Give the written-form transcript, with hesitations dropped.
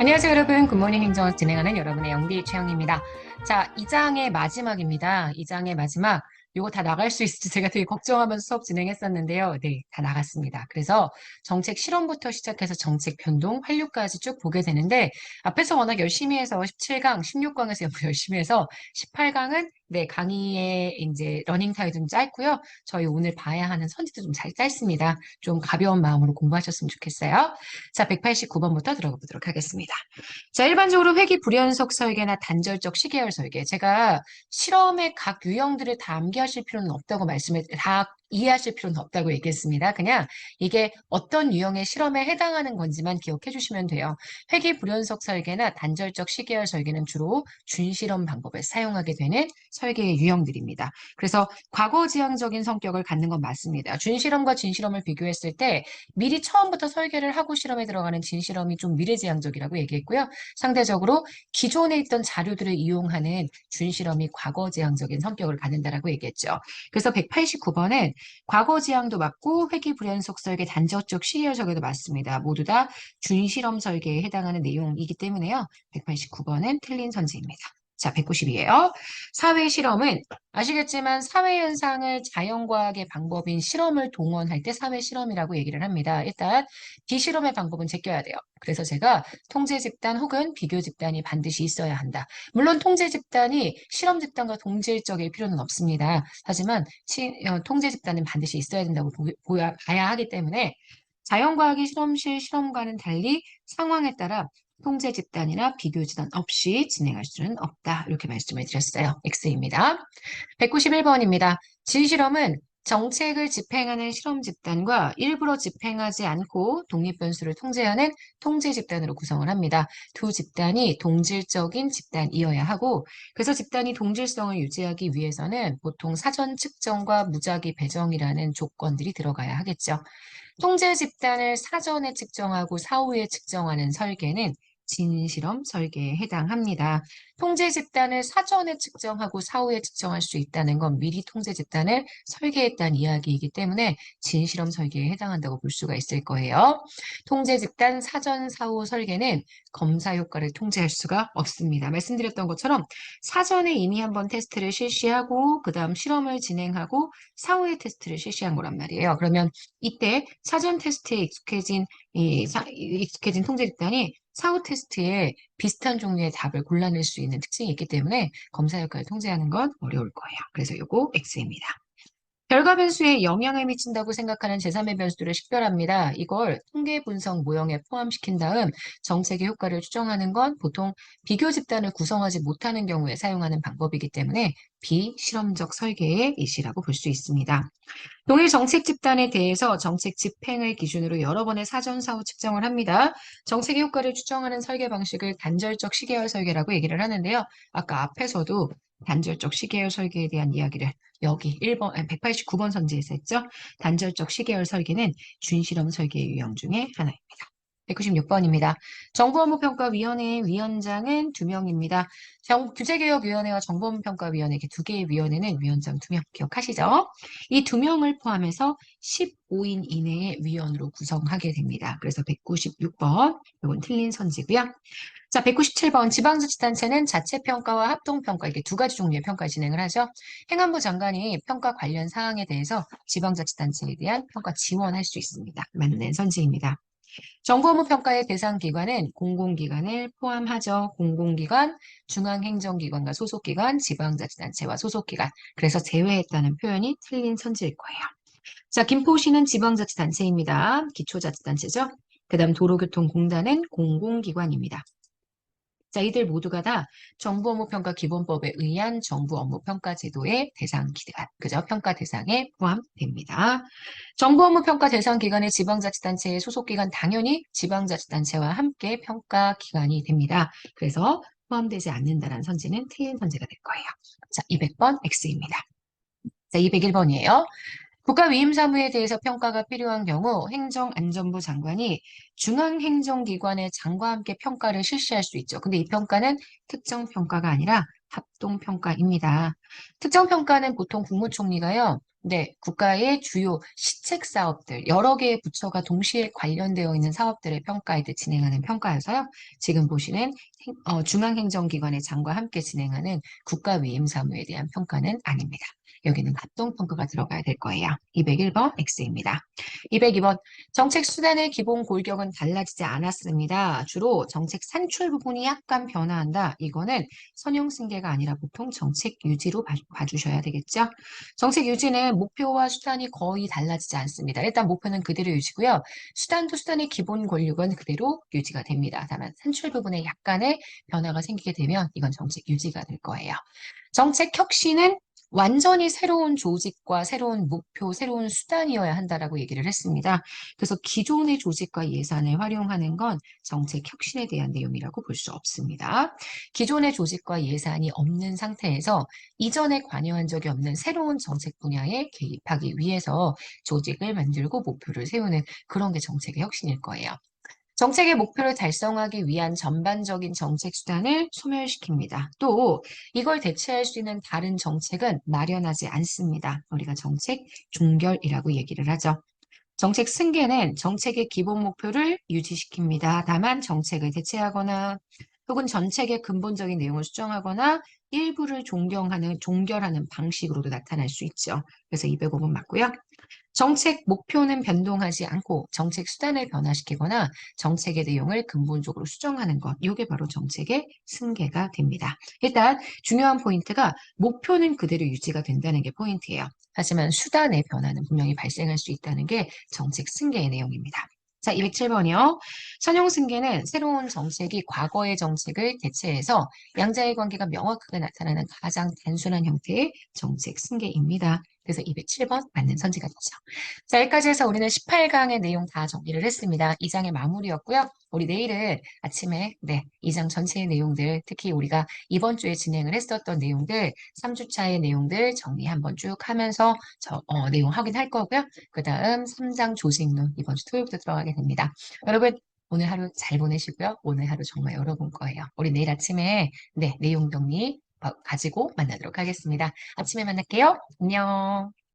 안녕하세요, 여러분. 굿모닝 행정을 진행하는 여러분의 영디 최영입니다. 자, 2장의 마지막입니다. 2장의 마지막. 요거 다 나갈 수 있을지 제가 되게 걱정하면서 수업 진행했었는데요. 네, 다 나갔습니다. 그래서 정책 실험부터 시작해서 정책 변동, 환류까지 쭉 보게 되는데 앞에서 워낙 열심히 해서 17강, 16강에서 열심히 해서 18강은 네, 강의의 이제 러닝 타임 좀 짧고요. 저희 오늘 봐야 하는 선지도 좀 잘 짧습니다. 좀 가벼운 마음으로 공부하셨으면 좋겠어요. 자, 189번부터 들어가 보도록 하겠습니다. 자, 일반적으로 회귀 불연속 설계나 단절적 시계열 설계. 제가 실험의 각 유형들을 다 암기하실 필요는 없다고 다 이해하실 필요는 없다고 얘기했습니다. 그냥 이게 어떤 유형의 실험에 해당하는 건지만 기억해 주시면 돼요. 회귀 불연속 설계나 단절적 시계열 설계는 주로 준실험 방법에 사용하게 되는 설계의 유형들입니다. 그래서 과거지향적인 성격을 갖는 건 맞습니다. 준실험과 진실험을 비교했을 때 미리 처음부터 설계를 하고 실험에 들어가는 진실험이 좀 미래지향적이라고 얘기했고요. 상대적으로 기존에 있던 자료들을 이용하는 준실험이 과거지향적인 성격을 갖는다라고 얘기했죠. 그래서 189번은 과거지향도 맞고 회귀불연속 설계 단적적 시계열 설계도 맞습니다. 모두 다 준실험 설계에 해당하는 내용이기 때문에요. 189번은 틀린 선지입니다. 자, 190이에요. 사회 실험은 아시겠지만 사회 현상을 자연과학의 방법인 실험을 동원할 때 사회 실험이라고 얘기를 합니다. 일단 비실험의 방법은 제껴야 돼요. 그래서 제가 통제 집단 혹은 비교 집단이 반드시 있어야 한다. 물론 통제 집단이 실험 집단과 동질적일 필요는 없습니다. 하지만 통제 집단은 반드시 있어야 된다고 봐야 하기 때문에 자연과학의 실험실 실험과는 달리 상황에 따라 통제 집단이나 비교 집단 없이 진행할 수는 없다. 이렇게 말씀을 드렸어요. X입니다. 191번입니다. 진실험은 정책을 집행하는 실험 집단과 일부러 집행하지 않고 독립변수를 통제하는 통제 집단으로 구성을 합니다. 두 집단이 동질적인 집단이어야 하고, 그래서 집단이 동질성을 유지하기 위해서는 보통 사전 측정과 무작위 배정이라는 조건들이 들어가야 하겠죠. 통제 집단을 사전에 측정하고 사후에 측정하는 설계는 진실험 설계에 해당합니다. 통제 집단을 사전에 측정하고 사후에 측정할 수 있다는 건 미리 통제 집단을 설계했다는 이야기이기 때문에 진실험 설계에 해당한다고 볼 수가 있을 거예요. 통제 집단 사전 사후 설계는 검사 효과를 통제할 수가 없습니다. 말씀드렸던 것처럼 사전에 이미 한번 테스트를 실시하고 그다음 실험을 진행하고 사후에 테스트를 실시한 거란 말이에요. 그러면 이때 사전 테스트에 익숙해진 통제 집단이 사후 테스트에 비슷한 종류의 답을 골라낼 수 있는 특징이 있기 때문에 검사 효과를 통제하는 건 어려울 거예요. 그래서 요거 X입니다. 결과 변수에 영향을 미친다고 생각하는 제3의 변수들을 식별합니다. 이걸 통계 분석 모형에 포함시킨 다음 정책의 효과를 추정하는 건 보통 비교 집단을 구성하지 못하는 경우에 사용하는 방법이기 때문에 비실험적 설계의 이시라고 볼 수 있습니다. 동일 정책 집단에 대해서 정책 집행을 기준으로 여러 번의 사전 사후 측정을 합니다. 정책의 효과를 추정하는 설계 방식을 단절적 시계열 설계라고 얘기를 하는데요. 아까 앞에서도 단절적 시계열 설계에 대한 이야기를 여기 189번 선지에서 했죠. 단절적 시계열 설계는 준실험 설계 유형 중에 하나입니다. 196번입니다. 정부업무평가위원회의 위원장은 2명입니다. 규제개혁위원회와 정보업무평가위원회 이렇게 두 개의 위원회는 위원장 2명 기억하시죠? 이 2명을 포함해서 15인 이내의 위원으로 구성하게 됩니다. 그래서 196번, 이건 틀린 선지고요. 자, 197번 지방자치단체는 자체평가와 합동평가 이게 두 가지 종류의 평가를 진행을 하죠. 행안부 장관이 평가 관련 사항에 대해서 지방자치단체에 대한 평가 지원할 수 있습니다. 맞는 선지입니다. 정부업무평가의 대상 기관은 공공기관을 포함하죠. 공공기관, 중앙행정기관과 소속기관, 지방자치단체와 소속기관. 그래서 제외했다는 표현이 틀린 선지일 거예요. 자, 김포시는 지방자치단체입니다. 기초자치단체죠. 그 다음 도로교통공단은 공공기관입니다. 자, 이들 모두가 다 정부업무평가 기본법에 의한 정부업무평가 제도의 대상 기관, 그죠? 평가 대상에 포함됩니다. 정부업무평가 대상 기관의 지방자치단체의 소속기관 당연히 지방자치단체와 함께 평가 기관이 됩니다. 그래서 포함되지 않는다는 선지는 틀린 선지가 될 거예요. 자, 200번 X입니다. 자, 201번이에요. 국가위임사무에 대해서 평가가 필요한 경우 행정안전부 장관이 중앙행정기관의 장과 함께 평가를 실시할 수 있죠. 근데 이 평가는 특정 평가가 아니라 합동평가입니다. 특정평가는 보통 국무총리가요, 네, 국가의 주요 시책 사업들, 여러 개의 부처가 동시에 관련되어 있는 사업들을 평가할 때 진행하는 평가여서요. 지금 보시는 중앙행정기관의 장과 함께 진행하는 국가위임사무에 대한 평가는 아닙니다. 여기는 합동평가가 들어가야 될 거예요. 201번 X입니다. 202번 정책 수단의 기본 골격은 달라지지 않았습니다. 주로 정책 산출 부분이 약간 변화한다. 이거는 선형승계가 아니라 보통 정책 유지로 봐주셔야 되겠죠. 정책 유지는 목표와 수단이 거의 달라지지 않습니다. 일단 목표는 그대로 유지고요. 수단도 수단의 기본 권력은 그대로 유지가 됩니다. 다만 산출 부분에 약간의 변화가 생기게 되면 이건 정책 유지가 될 거예요. 정책 혁신은 완전히 새로운 조직과 새로운 목표, 새로운 수단이어야 한다라고 얘기를 했습니다. 그래서 기존의 조직과 예산을 활용하는 건 정책 혁신에 대한 내용이라고 볼 수 없습니다. 기존의 조직과 예산이 없는 상태에서 이전에 관여한 적이 없는 새로운 정책 분야에 개입하기 위해서 조직을 만들고 목표를 세우는 그런 게 정책의 혁신일 거예요. 정책의 목표를 달성하기 위한 전반적인 정책 수단을 소멸시킵니다. 또 이걸 대체할 수 있는 다른 정책은 마련하지 않습니다. 우리가 정책 종결이라고 얘기를 하죠. 정책 승계는 정책의 기본 목표를 유지시킵니다. 다만 정책을 대체하거나 혹은 정책의 근본적인 내용을 수정하거나 일부를 종결하는 방식으로도 나타날 수 있죠. 그래서 205번 맞고요. 정책 목표는 변동하지 않고 정책 수단을 변화시키거나 정책의 내용을 근본적으로 수정하는 것. 이게 바로 정책의 승계가 됩니다. 일단 중요한 포인트가 목표는 그대로 유지가 된다는 게 포인트예요. 하지만 수단의 변화는 분명히 발생할 수 있다는 게 정책 승계의 내용입니다. 자, 207번이요. 선형 승계는 새로운 정책이 과거의 정책을 대체해서 양자의 관계가 명확하게 나타나는 가장 단순한 형태의 정책 승계입니다. 그래서 207번 맞는 선지가 되죠. 자, 여기까지 해서 우리는 18강의 내용 다 정리를 했습니다. 2장의 마무리였고요. 우리 내일은 아침에 2장 전체의 내용들, 특히 우리가 이번 주에 진행을 했었던 내용들, 3주차의 내용들 정리 한번 쭉 하면서 내용 확인할 거고요. 그 다음 3장 조직론 이번 주 토요일부터 들어가게 됩니다. 여러분 오늘 하루 잘 보내시고요. 오늘 하루 정말 여러분 거예요. 우리 내일 아침에 내용 정리 가지고 만나도록 하겠습니다. 아침에 만날게요. 안녕.